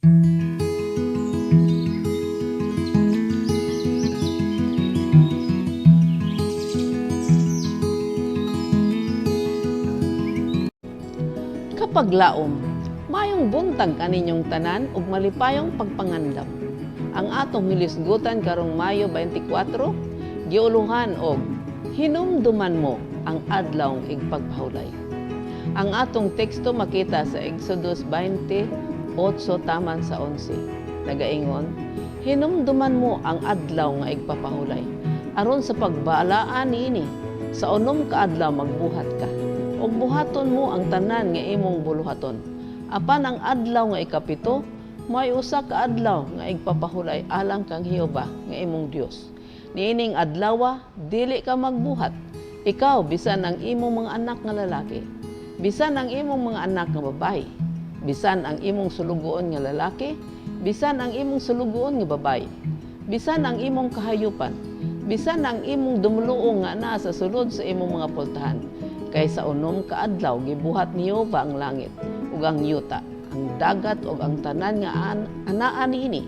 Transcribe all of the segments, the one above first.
Kapag laom, mayong buntag kaninyong tanan ug malipayong pagpangandam. Ang atong milisgutan karong Mayo 24, giuluhan og hinumduman mo ang adlaw igpagpahulay. Ang atong teksto makita sa Exodus 28 taman sa 11. Nagaingon, hinumduman mo ang adlaw nga igpapahulay. Aron sa pagbalaan niini, sa unom ka adlaw magbuhat ka. Ug buhaton mo ang tanan nga imong buluhaton. Apan ang adlaw nga ikapito, may usa ka adlaw nga igpapahulay alang kang Jehova nga imong Dios. Niining adlaw, dili ka magbuhat. Ikaw bisan ang imong mga anak nga lalaki, bisan ang imong mga anak nga babayi, bisan ang imong sulugoon nga lalaki, bisan ang imong sulugoon nga babayi, bisan ang imong kahayupan, bisan ang imong dumuluong nga naa sa sulod sa imong mga pultahan. Kay sa unom ka adlaw gibuhat ni Jehova ang langit ug ang yuta, ang dagat ug ang tanan nga anaa niini.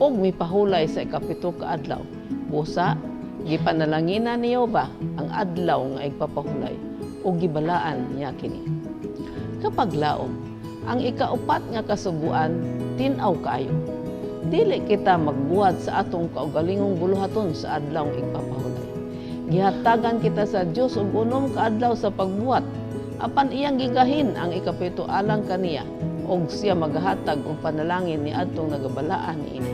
Og mipahulay sa ikapito ka adlaw. Busa gipanalanginan ni Jehova ang adlaw nga igpapahulay ug gibalaan niya kini. Kapag laom, ang ikaupat nga kasuguan tin-aw kaayo. Dili kita magbuhat sa atong kaugalingong buluhaton sa adlaw nga igpapahulay. Gihatagan kita sa Dios ug unom ka adlaw sa pagbuhat, apan iyang gigahin ang ikapito alang kaniya ug siya magahatag og panalangin ni adtong nagabalaan niini.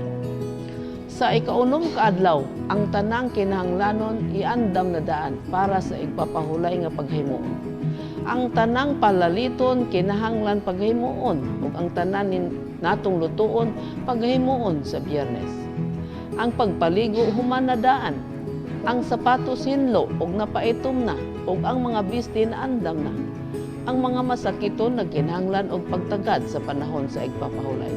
Sa ikaunom ka adlaw, ang tanang kinahanglanon iandam na daan para sa igpapahulay nga paghimuon. Ang tanang palaliton kinahanglan paghimuon ug ang tanan natong lutuon paghimuon sa Biyernes. Ang pagpaligo human na daan, ang sapatos hinlo ug napaitom na ug ang mga bisti na andam na. Ang mga masakiton nagkinahanglan og pagtagad sa panahon sa igpapahulay.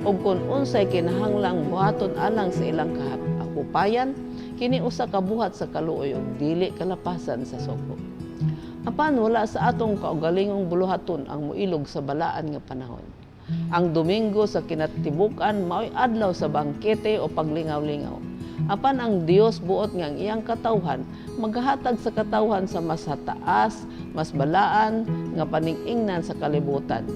Ug kung unsay kinahanglang buhaton alang sa ilang kahupayan, kini usa ka buhat sa kaluoy ug dili kalapasan sa suko. Apan wala sa atong kaugalingong buluhaton ang muilog sa balaan nga panahon. Ang Domingo sa kinatibukan mao'y adlaw sa bangkete o paglingaw-lingaw. Apan ang Dios buot nga ang iyang katawhan maghahatag sa katawhan sa mas hataas, mas balaan nga paning-ingnan sa kalibutan.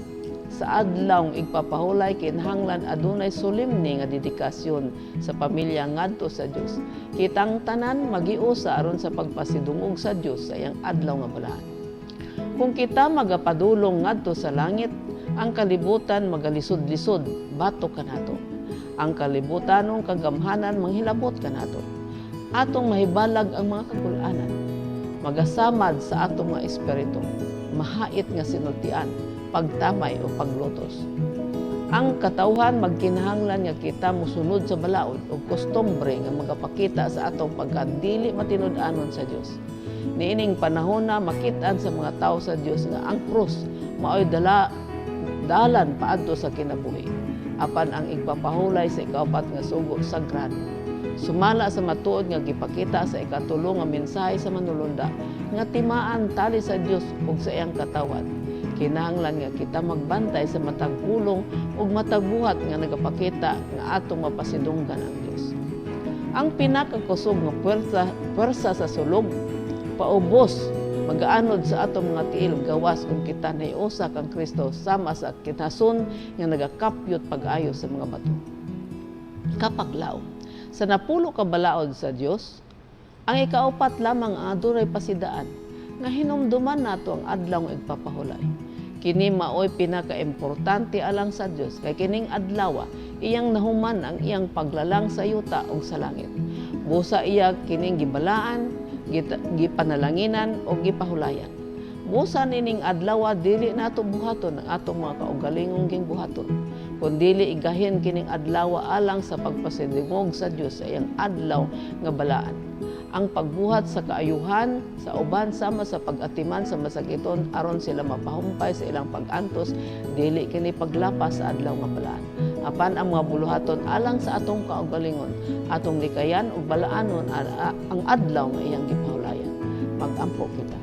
Sa adlaw igpapahulay kinahanglan adunay solemne nga dedikasyon sa pamilya ngadto sa Dios. Kitang tanan magiusa aron sa pagpasidungog sa Dios sa iyang adlaw nga balaan. Kung kita magapadulong ngadto sa langit, ang kalibutan magalisod-lisod batok kanato. Ang kalibutanong kagamhanan manghilabot kanato. Atong mahibalag ang mga kagul-anan. Magasamad sa atong mga espiritu, mahait nga sinultian, pagtamay o paglutos. Ang katawhan magkinahanglan nga kita musunod sa balaod o kostumbre nga magapakita sa atong pagkadili matinud-anon sa Dios. Niining panahon na makitaan sa mga tao sa Dios nga ang krus mao'y dalan paadto sa kinabuhi. Apan ang igpapahulay sa ikaupat nga sugo sagrado. Sumala sa matuod nga gipakita sa ikatulo nga mensahe sa manulunda nga timaan tali sa Dios ug sa iyang katawhan. Kinahanglan nga kita magbantay sa matag pulong ug matag buhat nga nagapakita nga atong mapasidunggan ang Dios. Ang pinakakusog nga pwersa sa sulog paubos magaanod sa atong mga tiil gawas kung kita naiusa kang Kristo sama sa kinason nga nagakapyot pag-ayo sa mga bato. Kapaglaw, sa napulo ka balaod sa Dios, ang ikaupat lamang ang adunay pasidaan nga hinumduman nato ang adlaw nga igpapahulay. Kini maoy pinakaimportante alang sa Dios kay kining adlaw iyang nahuman ang iyang paglalang sa yuta ug sa langit. Busa iya kining gibalaan, gipanalanginan o gipahulayan. Busa nining adlaw dili nato buhaton ang atong mga kaugalingong gingbuhaton, kundi igahin kining adlaw alang sa pagpasidungog sa Dios sa iyang adlaw nga balaan. Ang pagbuhat sa kaayuhan sa uban sama sa pag-atiman sa masakiton aron sila mapahumpay sa ilang pag-antos, dili kini paglapas sa adlaw nga balaan. Apan ang mga buluhaton alang sa atong kaugalingon, atong likayan ug balaanon ang adlaw nga iyang gipahulayan. Mag-ampo kita.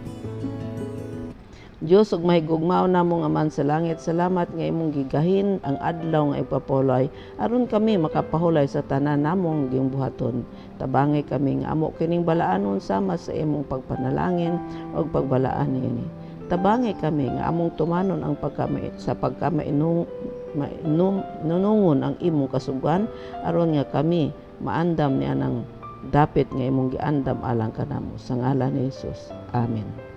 Diyos ug mahigugmaon namong Aman sa langit, salamat nga imong gigahin ang adlaw nga ipapulay aron kami makapahulay sa tanan namong gimbuhaton. Tabangi kami nga amo kining balaanon sama sa imong pagpanalangin ug pagbalaan niini. Tabangi kami nga among tumanon ang nunungon ang imong kasugan aron nga kami maandam niya ng dapit nga imong giandam alang kanamo sa ngalan ni Hesus. Amen.